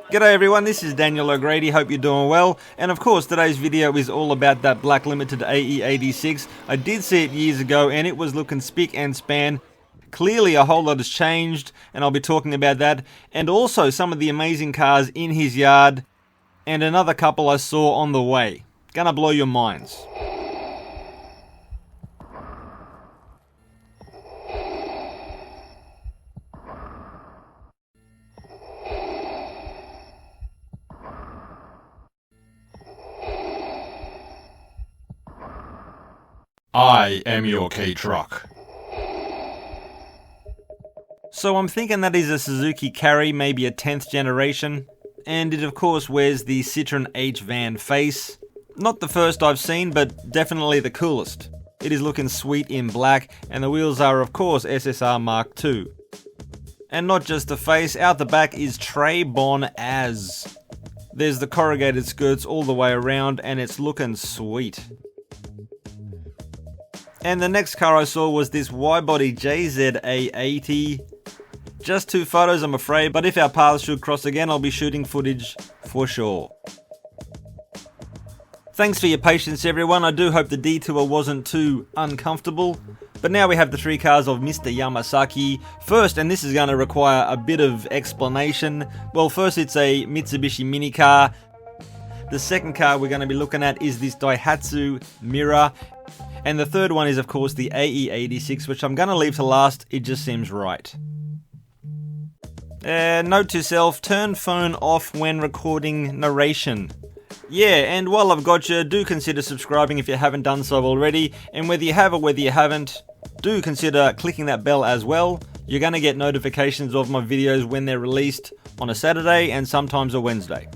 G'day everyone, this is Daniel O'Grady, hope you're doing well, and of course today's video is all about that black limited AE86. I did see it years ago and it was looking spick and span. Clearly a whole lot has changed and I'll be talking about that, and also some of the amazing cars in his yard, and another couple I saw on the way. Gonna blow your minds. I am your K-Truck. So I'm thinking that is a Suzuki Carry, maybe a 10th generation, and it of course wears the Citroën H van face. Not the first I've seen, but definitely the coolest. It is looking sweet in black, and the wheels are of course SSR Mark II. And not just the face, out the back is Très Bon As. There's the corrugated skirts all the way around, and it's looking sweet. And the next car I saw was this widebody JZA80. Just 2 photos I'm afraid, but if our paths should cross again, I'll be shooting footage for sure. Thanks for your patience everyone, I do hope the detour wasn't too uncomfortable. But now we have the 3 cars of Mr. Yamasaki. First, and this is going to require a bit of explanation, well first it's a Mitsubishi Minica. The second car we're going to be looking at is this Daihatsu Mira. And the third one is of course the AE86, which I'm going to leave to last, it just seems right. Note to self, turn phone off when recording narration. Yeah, and while I've got you, do consider subscribing if you haven't done so already, and whether you have or whether you haven't, do consider clicking that bell as well. You're going to get notifications of my videos when they're released on a Saturday and sometimes a Wednesday.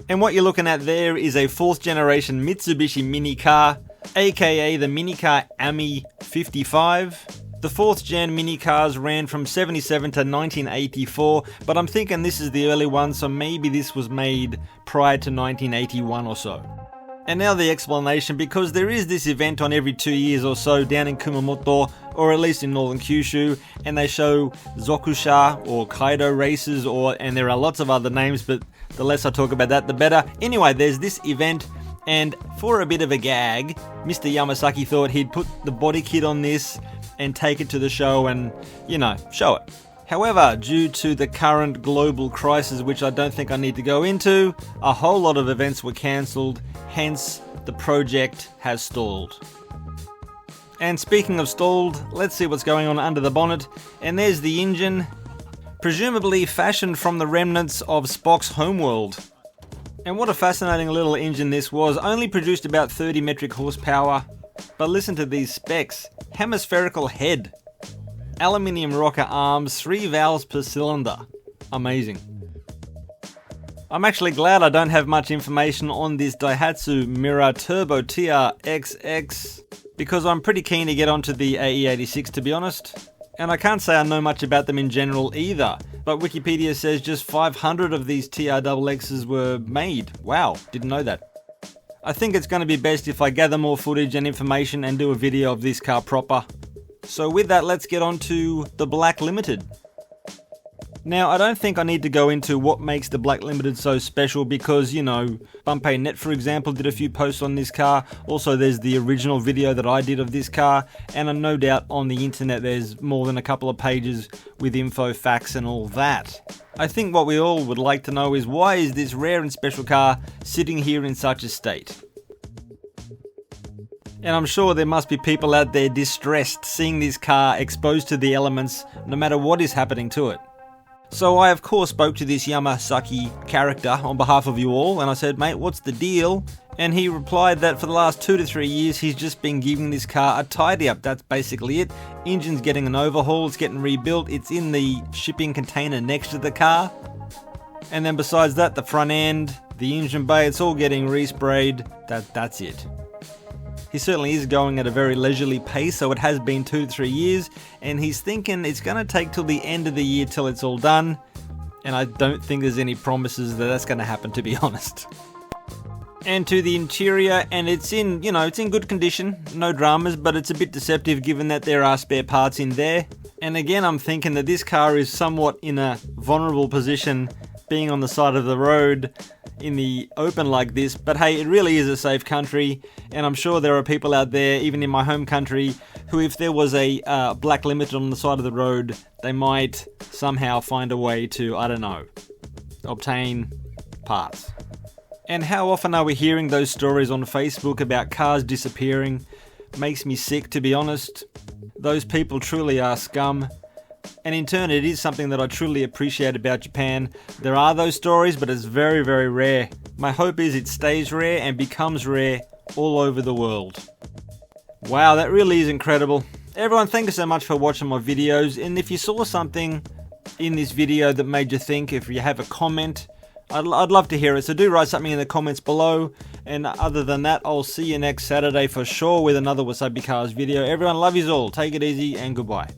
And what you're looking at there is a 4th generation Mitsubishi Minica, aka the Minica AMI 55. The 4th gen mini cars ran from 77 to 1984, but I'm thinking this is the early one, so maybe this was made prior to 1981 or so. And now the explanation, because there is this event on every 2 years or so down in Kumamoto, or at least in northern Kyushu, and they show Zokusha or Kaido races, and there are lots of other names, but the less I talk about that the better. Anyway, there's this event, and for a bit of a gag, Mr. Yamasaki thought he'd put the body kit on this and take it to the show and, you know, show it. However, due to the current global crisis, which I don't think I need to go into, a whole lot of events were cancelled, hence the project has stalled. And speaking of stalled, let's see what's going on under the bonnet, and there's the engine, presumably fashioned from the remnants of Spock's homeworld. And what a fascinating little engine this was, only produced about 30 metric horsepower, but listen to these specs. Hemispherical head, aluminium rocker arms, 3 valves per cylinder. Amazing. I'm actually glad I don't have much information on this Daihatsu Mira Turbo TR-XX, because I'm pretty keen to get onto the AE86 to be honest. And I can't say I know much about them in general either, but Wikipedia says just 500 of these TR-XXs were made. Wow, didn't know that. I think it's going to be best if I gather more footage and information and do a video of this car proper. So with that, let's get on to the Black Limited. Now, I don't think I need to go into what makes the Black Limited so special because, you know, Bumpay Net, for example, did a few posts on this car. Also, there's the original video that I did of this car, and no doubt on the internet there's more than a couple of pages with info, facts and all that. I think what we all would like to know is why is this rare and special car sitting here in such a state? And I'm sure there must be people out there distressed seeing this car exposed to the elements no matter what is happening to it. So I of course spoke to this Yamasaki character on behalf of you all and I said, mate, what's the deal? And he replied that for the last 2 to 3 years he's just been giving this car a tidy up, that's basically it. Engine's getting an overhaul, it's getting rebuilt, it's in the shipping container next to the car. And then besides that, the front end, the engine bay, it's all getting resprayed, that's it. He certainly is going at a very leisurely pace, so it has been 2 to 3 years, and he's thinking it's going to take till the end of the year till it's all done, and I don't think there's any promises that that's going to happen, to be honest. and to the interior, and it's in, it's in good condition, no dramas, but it's a bit deceptive given that there are spare parts in there. And again, I'm thinking that this car is somewhat in a vulnerable position, being on the side of the road in the open like this, but hey, it really is a safe country, and I'm sure there are people out there, even in my home country, who if there was a black limited on the side of the road, they might somehow find a way to, I don't know, obtain parts. And how often are we hearing those stories on Facebook about cars disappearing? Makes me sick, to be honest. Those people truly are scum. And in turn, it is something that I truly appreciate about Japan. There are those stories, but it's very, very rare. My hope is it stays rare and becomes rare all over the world. Wow, that really is incredible. Everyone, thank you so much for watching my videos. And if you saw something in this video that made you think, if you have a comment, I'd love to hear it. So do write something in the comments below. And other than that, I'll see you next Saturday for sure with another WasabiCars video. Everyone, love yous all. Take it easy and goodbye.